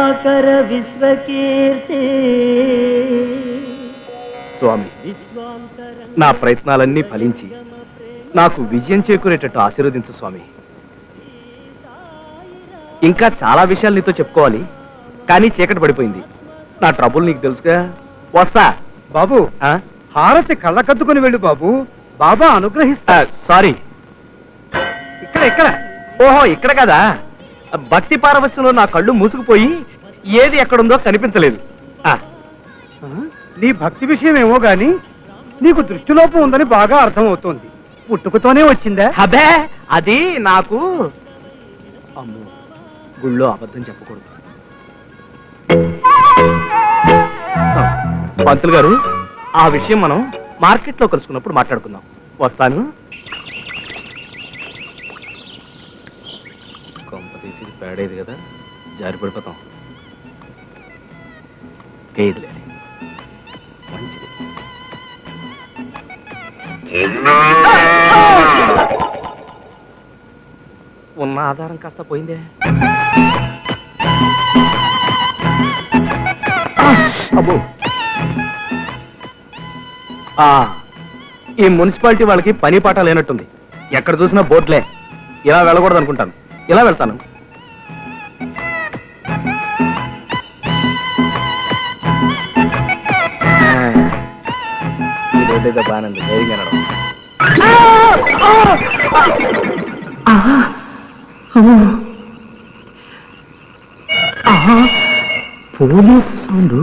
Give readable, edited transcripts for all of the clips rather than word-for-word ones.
ప్రభాకర విశ్వకీర్తి. స్వామి, నా ప్రయత్నాలన్నీ ఫలించి నాకు విజయం చేకూరేటట్టు ఆశీర్వదించు స్వామి. ఇంకా చాలా విషయాలు నీతో చెప్పుకోవాలి, కానీ చీకటి పడిపోయింది. నా ట్రబుల్ నీకు తెలుసుగా. వస్తా బాబు. హారతి కళ్ళకద్దుకుని వెళ్ళు బాబు, బాబా అనుగ్రహిస్తా. సారీ, ఇక్కడ. ఓహో, ఇక్కడ కదా. భక్తి పారవశ్యంలో నా కళ్ళు మూసుకుపోయి ఏది ఎక్కడుందో కనిపించలేదు. నీ భక్తి విషయం ఏమో గాని నీకు దృష్టిలోపం ఉందని బాగా అర్థమవుతోంది. పుట్టుకతోనే వచ్చిందా? అబే, అది నాకు. అమ్మో, గుళ్ళో అబద్ధం చెప్పకూడదు. పంతులు గారు, ఆ విషయం మనం మార్కెట్లో కలుసుకున్నప్పుడు మాట్లాడుకుందాం. వస్తాను. కొంప తీసి పేడేది కదా, జారి పడిపోతాం. కేదులే, మంచిది. ఉన్న ఆధారం కాస్త పోయిందే. అబ్బో, ఈ మున్సిపాలిటీ వాళ్ళకి పని పాట లేనట్టుంది. ఎక్కడ చూసినా బోర్డులే. ఇలా వెళ్ళకూడదు అనుకుంటాను. ఇలా వెళ్తాను. ఇదేదో బాగానే ధైర్యంగా నడవ. Police sound.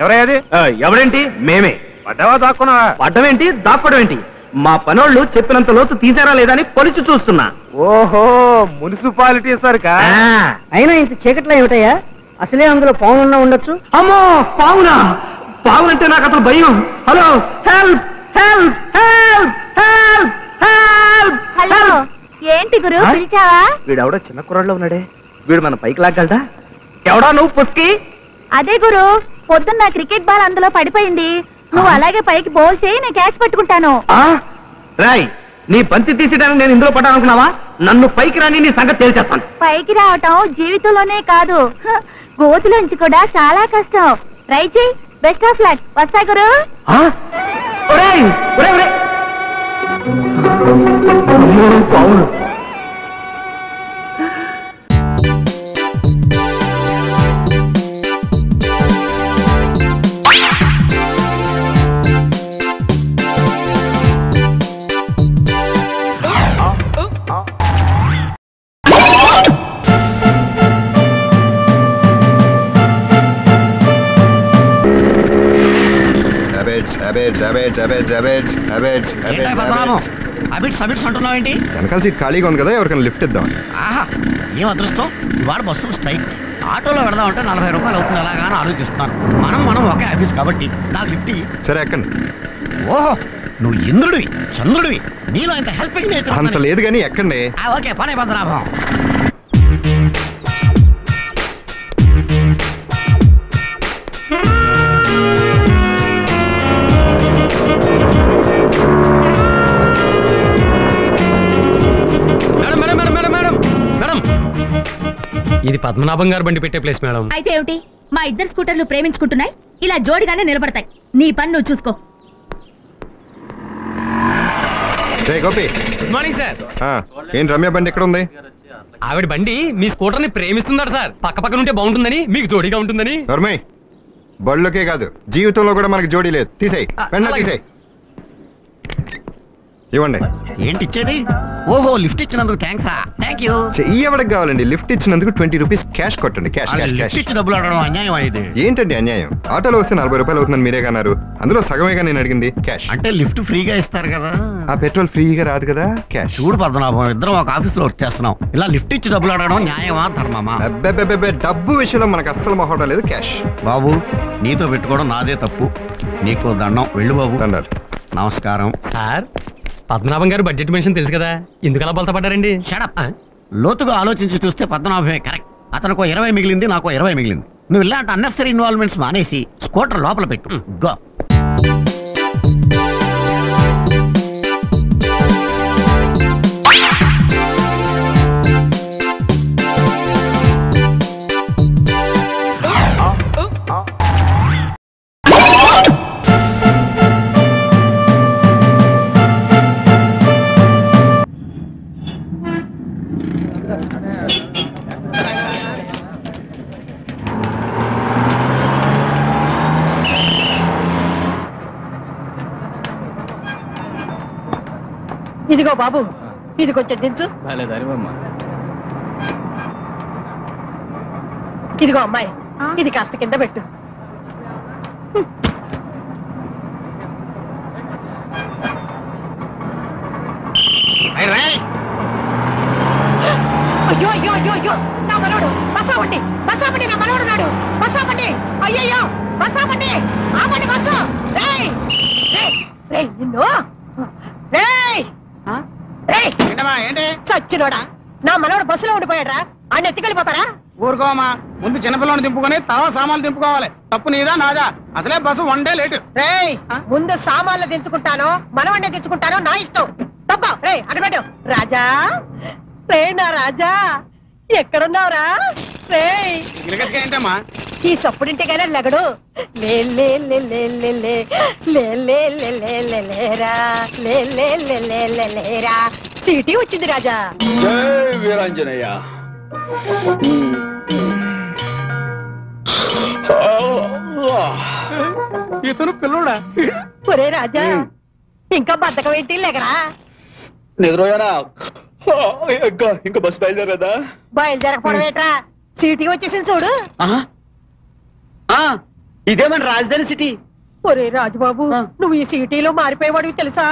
ఎవరయ్యాది? ఎవరేంటి? మేమే. పడ్డావా దాక్కున్నావా? పడ్డమేంటి, దాక్కోవడం ఏంటి? మా పనోళ్ళు చెప్పినంత లోతు తీసారా లేదా అని పొలిచి చూస్తున్నా. ఓహో, మున్సిపాలిటీ సరికా? అయినా ఇంత చీకట్లో ఏమిటయ్యా? అసలే అందులో పావునున్నా ఉండొచ్చు. అమ్మో, పావునా? పావునంటే నాకు అసలు భయం. Hello, help help help help help. Hello, ఏంటి గురు పిలిచావా? వీడెవడో చిన్న కుర్రాళ్ళలో ఉన్నాడే. వీడు మన పైకి లాగలదా? ఎవడా నువ్వు పుస్కి? అదే గురు, పొద్దున్న క్రికెట్ బాల్ అందులో పడిపోయింది. నువ్వు అలాగే పైకి బౌల్ చేయి, నేను క్యాచ్ పట్టుకుంటాను. రాయ్, నీ బంతి తీసేయడానికి నేను ఇందులో పడ్డానుకున్నావా? నన్ను పైకి రాని నీ సంగతి తేల్చేస్తాను. పైకి రావటం జీవితంలోనే కాదు, గోతులోంచి కూడా చాలా కష్టం. ట్రై చేయి. Best of luck. వస్తా గురు. పావును. వెనకాల సీట్ ఖాళీగా ఉంది కదా, ఎవరికైనా లిఫ్ట్ ఇద్దాం. ఆహా, ఏం అదృష్టం. ఇవాళ బస్సులు స్ట్రైక్. ఆటోలో వెళదామంటే 40 రూపాయలు అవుతుంది. ఎలాగానో ఆలోచిస్తున్నాను. మనం ఒకే ఆఫీస్ కాబట్టి నాకు లిఫ్ట్ ఇయ్యి. సరే, ఎక్కండి. ఓహో, నువ్వు ఇంద్రుడివి, చంద్రుడివి. నీలో ఇంత హెల్పింగ్ అంత లేదు కానీ ఎక్కండి. ఓకే, పనే పద్మనాభం. ఇది పద్మనాభం గారు బండి పెట్టే ప్లేస్ మేడం. అయితే ఏమిటి? మా ఇద్దరు స్కూటర్లు ప్రేమించుకుంటున్నాయి, ఇలా జోడిగానే నిలబడతాయి. నీ పని నువ్వు చూసుకో. Gopi, good morning sir. ఏం రమ్య బండి ఎక్కడ ఉంది? ఆవిడ బండి మీ స్కూటర్ ని ప్రేమిస్తున్నాడు సార్. పక్క పక్కన ఉంటే బాగుంటుందని, మీకు జోడీగా ఉంటుందని. బళ్ళకే కాదు, జీవితంలో కూడా మనకి జోడీ లేదు. తీసేయి, తీసేయి. ఇవ్వండి. ఏంటి ఇచ్చేది? ఓహో, లిఫ్ట్ ఇచ్చినందుకు థ్యాంక్స్. Thank you. ఎవరికి కావాలండి? లిఫ్ట్ ఇచ్చినందుకు 20 రూపీస్ క్యాష్ కొట్టండి. క్యాష్ ఇచ్చి డబ్బులు అడగడం అన్యాయం. ఇది ఏంటండి అన్యాయం? ఆటోలో వస్తే 40 రూపాయలు అవుతుందని మీరే కన్నారు. అందులో సగమేగా నేను అడిగింది. క్యాష్ అంటే లిఫ్ట్ ఫ్రీగా ఇస్తారు కదా. ఆ పెట్రోల్ ఫ్రీగా రాదు కదా. క్యాష్. చూడు పద్మనాభం, ఇద్దరం ఒక ఆఫీస్ లో వర్క్ చేస్తున్నాం. ఇలా లిఫ్ట్ ఇచ్చి డబ్బులు అడగడం న్యాయమా ధర్మమా? డబ్బు విషయంలో మనకు అస్సలు మొహటం లేదు. క్యాష్. బాబు, నీతో పెట్టుకోవడం నాదే తప్పు. నీకు దండం. వెళ్ళు బాబు. దండాలు. నమస్కారం సార్. పద్మనాభం గారు బడ్జెట్ మెన్షన్ తెలుసు కదా, ఎందుకు అలా బలత పడ్డారండి? షడప్. లోతుగా ఆలోచించి చూస్తే పద్మనాభమే కరెక్ట్. అతనికి 20 మిగిలింది, నాకు 20 మిగిలింది. నువ్వు ఇలాంటి అన్నెసరీ ఇన్వాల్వ్మెంట్స్ మానేసి స్కూటర్ లోపల పెట్టు. గో. ఇదిగో బాబు, ఇది కొంచెం దించు. ఇదిగో అమ్మాయి, ఇది కాస్త కింద పెట్టు. అయ్యో అయ్యో అయ్యో అయ్యో, నా మనోడు! బస్సాపండి, బస్సాపండి, నా మనోడు నాడు. బస్సాపండి, అయ్యయ్యో, బస్సాపండి, ఆపండి బస్సు. రేయ్ రేయ్, నిన్ను రేయ్ రేయ్, ఏంటి చచ్చినోడా, నా మనోడు బస్సులో ఉండిపోయాడ్రా. ఆయన ఎత్తుకెళ్ళిపోతారా? ఊరుకోమా, ముందు చిన్నపిల్లని దింపుకొని తర్వాత సామాన్లు దింపుకోవాలి. తప్పు నీదా నాదా? అసలే బస్సు 1 డే లేటు. రేయ్, ముందు సామాన్లు దించుకుంటానో మనవన్నే దించుకుంటానో నా ఇష్టం. తప్ప రేయ్, అక్కడ పెట్టు. రాజా, రే నా రాజా, ఎక్కడున్నావురా? రేయ్, ఏంటమ్మా ఈ సప్పుడింటికైనా లెగడు. లే లే లే లే లే లే లే లే లే లే లే లేరా, లే లే లే లే లే లేరా. చీటీ వచ్చింది రాజా. జై వీరాంజనేయ. ఇతను పిల్లోడా? ఒరే రాజా, ఇంకా బద్దకం ఏంటి, లేకరా. నిద్రపోయారా? ఇంకా బస్సు బయలుదేరదా? బయలుదేరకపోవడం ఏంట్రా, చీటీ వచ్చేసింది చూడు. ఇదేమన్నా రాజధాని సిటీ? ఒరే రాజుబాబు, నువ్వు ఈ సిటీలో మారిపోయేవాడివి తెలుసా?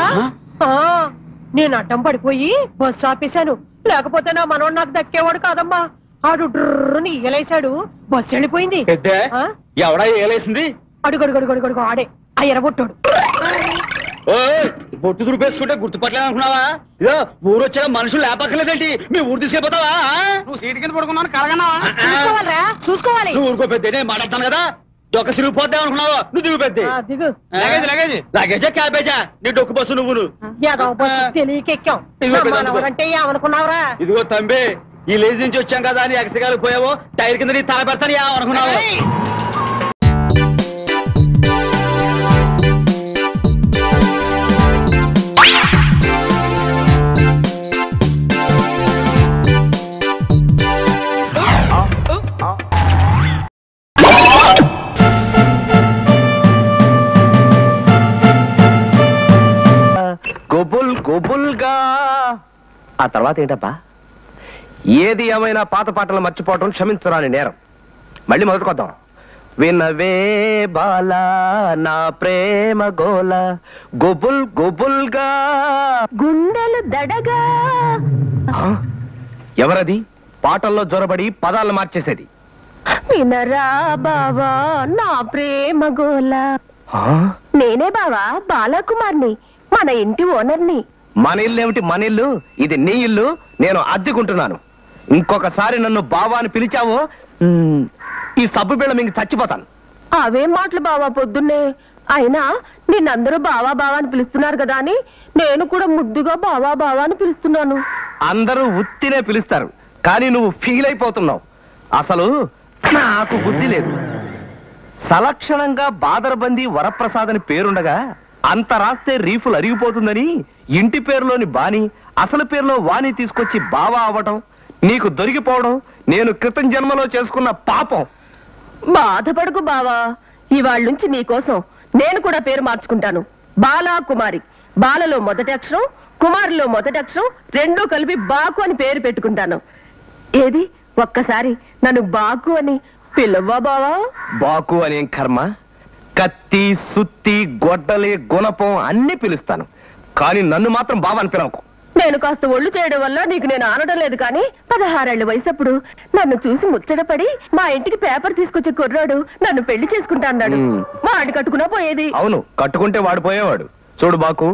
నేను అడ్డం పడిపోయి బస్సు ఆపేశాను, లేకపోతే నా మనోడు నాకు దక్కేవాడు కాదమ్మా. ఆడు డ్రని ఇయ్యలేశాడు, బస్సు వెళ్ళిపోయింది. ఎవడా ఏలేసింది? అడుగడుగడుగడుగడుగు ఆడే ఆ ఎరగొట్టాడు. బొట్టు దురిపేసుకుంటే గుర్తుపట్టలేదు అనుకున్నావా? ఇదో ఊరు వచ్చాక మనుషులు లేపక్కర్లేదేంటి? మీ ఊరు తీసుకెళ్ళిపోతావా? నువ్వు సీటు కింద పడుకున్నావు కలగన్నావా? చూసుకోవాలరా, చూసుకోవాలి. నువ్వు ఊరుకో పెద్ద, నేను మాట్లాడతాను కదా. డొక్క సిరిగిపోద్దాం అనుకున్నావా? నువ్వు దిగు పెద్ద. దిగు. లగేజా క్యాబేజా? నీ డొక్కు బస్సు నువ్వు తెలియకెక్కాం. అంటే ఏమనుకున్నావురా? ఇదిగో తంబి, ఈ లేజ్ నుంచి వచ్చాం కదా అని ఎక్సగాలి పోయావు. టైర్ కింద నీ తల పెడతాను ఏమనుకున్నావు? గొబుల్ గొబుల్గా. ఆ తర్వాత ఏంటబ్బా? ఏది ఏమైనా పాత పాటలు మర్చిపోవటం క్షమించరాని నేరం. మళ్ళీ మొదలుకొద్దాం. వినవే బాలా నా ప్రేమ గోల, గొబుల్ గొబుల్గా గుండెలు దడగా. ఎవరది పాటల్లో జొరబడి పదాలు మార్చేసేది? వినరా బావా నా ప్రేమ గోల. నేనే బావా, బాలకుమార్ని, మన ఇంటి ఓనర్ని. మన ఇల్లు ఏమిటి మన ఇల్లు? ఇది నీ ఇల్లు, నేను అద్దెకుంటున్నాను. ఇంకొకసారి నన్ను బావా అని పిలిచావో ఈ సబ్బు బిళ్ళ మీకు చచ్చిపోతాను. అవేం మాటలు బావా పొద్దున్నే. అయినా నిన్నందరూ బావా బావా అని పిలుస్తున్నారు కదా అని నేను కూడా ముద్దుగా బావా బావా అని పిలుస్తున్నాను. అందరూ ఉత్తినే పిలుస్తారు, కానీ నువ్వు ఫీల్ అయిపోతున్నావు. అసలు నాకు బుద్ధి లేదు. సలక్షణంగా బాదరబందీ వరప్రసాద్ అని పేరుండగా అంత రాస్తే రీఫులు అరిగిపోతుందని ఇంటి పేరులోని బాని అసలు పేరులో వాణి తీసుకొచ్చి బావా అవ్వటం, నీకు దొరికిపోవడం నేను క్రితం జన్మలో చేసుకున్న పాపం. బాధపడకు బావా, ఇవాళ నుంచి నీకోసం నేను కూడా పేరు మార్చుకుంటాను. బాలా కుమారి. బాలలో మొదటి అక్షరం, కుమారిలో మొదటి అక్షరం రెండూ కలిపి బాకు అని పేరు పెట్టుకుంటాను. ఏది ఒక్కసారి నన్ను బాకు అని పిలవ్వా బావా? బాకు అనేం కర్మ. కత్తి సుత్తి గొడ్డలి గుణపం అన్ని పిలుస్తాను, కానీ నన్ను మాత్రం బావా అని పిలవకు. నేను కాస్త ఒళ్ళు చేయడం వల్ల నీకు నేను ఆనడం లేదు, కానీ 16 ఏళ్ల వయసప్పుడు నన్ను చూసి ముచ్చటపడి మా ఇంటికి పేపర్ తీసుకొచ్చే కుర్రాడు నన్ను పెళ్లి చేసుకుంటా అన్నాడు. వాడి కట్టుకున్నా పోయేది. అవును, కట్టుకుంటే వాడు పోయేవాడు. చూడు బాకు,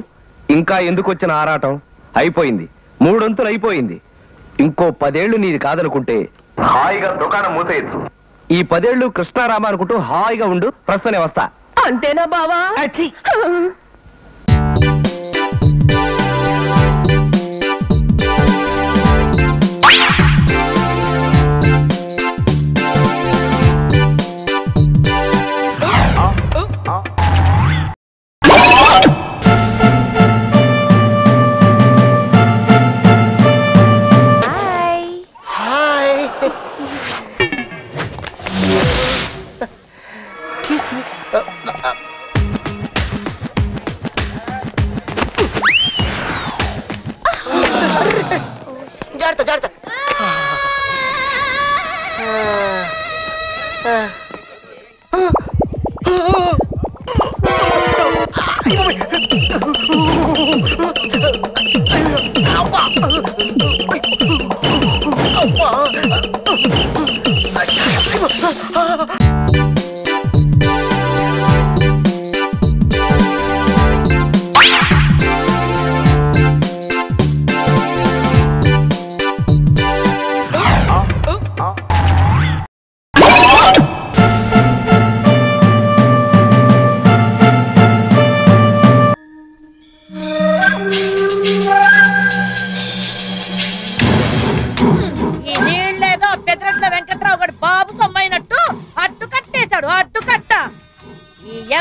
ఇంకా ఎందుకు వచ్చిన ఆరాటం? అయిపోయింది, 3 వంతులు అయిపోయింది. ఇంకో 10 ఏళ్లు నీది కాదనుకుంటే హాయిగా దుకాణం మూసేయచ్చు. ఈ 10 ఏళ్లు కృష్ణారామ అనుకుంటూ హాయిగా ఉండు. ప్రస్తుతనే వస్తా. అంతేనా బావా?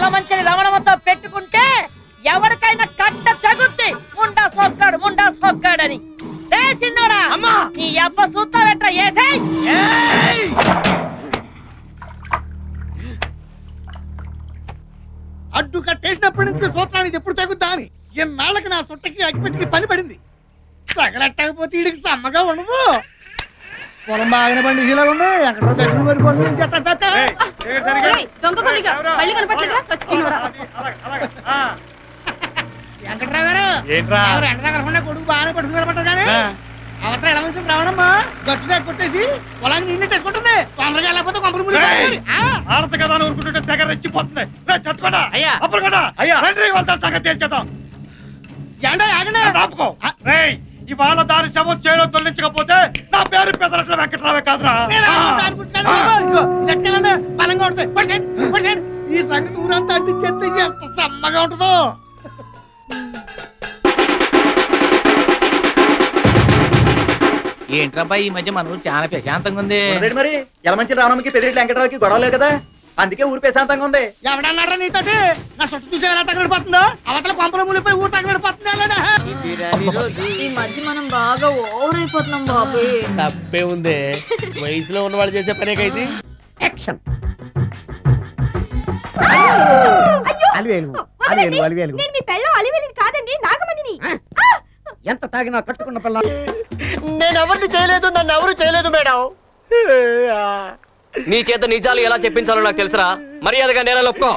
ఎలమంచిని రమణమతో పెట్టుకుంటే ఎవరికైనా కట్ట తగుద్ది. ముండా సోక్కాడని. రే సిన్నోడా, నీ అబ్బ సూత్తా వెట్రా ఏసేయ్. అడ్డు కట్టేసినప్పటి నుంచి సూత్రానికి ఎప్పుడు తగ్గుద్దా అని ఎన్నాళ్ళకి నా సుట్టకి అగ్గిపెట్టికి పని పడింది. తగలెట్టకపోతే వీడికి సమ్మగా ఉండదు. పొలం బాగానే పండి ఇలా ఉంది. ఎక్కడో దగ్గర మరి పనులు వెంకట్రావు గారు ఎండ తగలకుండా కొడుకు బాగానే పట్టుకుని కానీ అవతల ఎలా మంచి రావడమ్మా గట్టు దగ్గర కొట్టేసి పొలాన్ని నీళ్ళు తెచ్చుకుంటుంది. తొందరగా వెళ్ళకపోతే కొంపలు ముడి ఆడత కదా ఊరుకుంటుంటే తెగ రెచ్చిపోతుంది. చచ్చుకోండా అప్పుడుకోండా సంగతి తేల్చేద్దాం. రాపుకో ఇవాళ దాని శవం చేయడం తొలగించకపోతే నా పేరు పెదరట్ల వెంకట్రావే కాదురా. బలంగా ఉంటుంది. ఈ సంగతి ఊరంతా అంటించేస్తే ఎంత సమ్మగా ఉంటుందో. ఏంట్రబ్బా ఈ మధ్య మన ఊరు చాలా ప్రశాంతంగా ఉంది. మరి ఎలమంచి రావడానికి పెదిరెడ్డి వెంకటరావుకి గొడవలేదు కదా, అందుకే ఊరు ప్రశాంతంగా ఉంది. ఎవడన్నారా నీతోటి? నా చుట్టూ చూసి ఎలా తగలడిపోతుందో అవతల కొంపలు మునిపోయి ఊరు తగలడిపోతుంది. ఈ మధ్య మనం బాగా ఓవర్ అయిపోతున్నాం బాబు. తప్పే ఉంది, వయసులో ఉన్నవాళ్ళు చేసే పనేకైతే. కాదండి, నాగమణిని. ఎంత తాగినా కట్టుకున్న పిల్ల. నేను ఎవరిని చేయలేదు, నన్ను ఎవరు చేయలేదు మేడం. నీ చేత నిజాలు ఎలా చెప్పించాలో నాకు తెలుసురా. మర్యాదగా నేల ఒప్పుకో.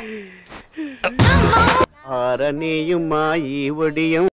ఆరనీయుమా ఈ ఒడియం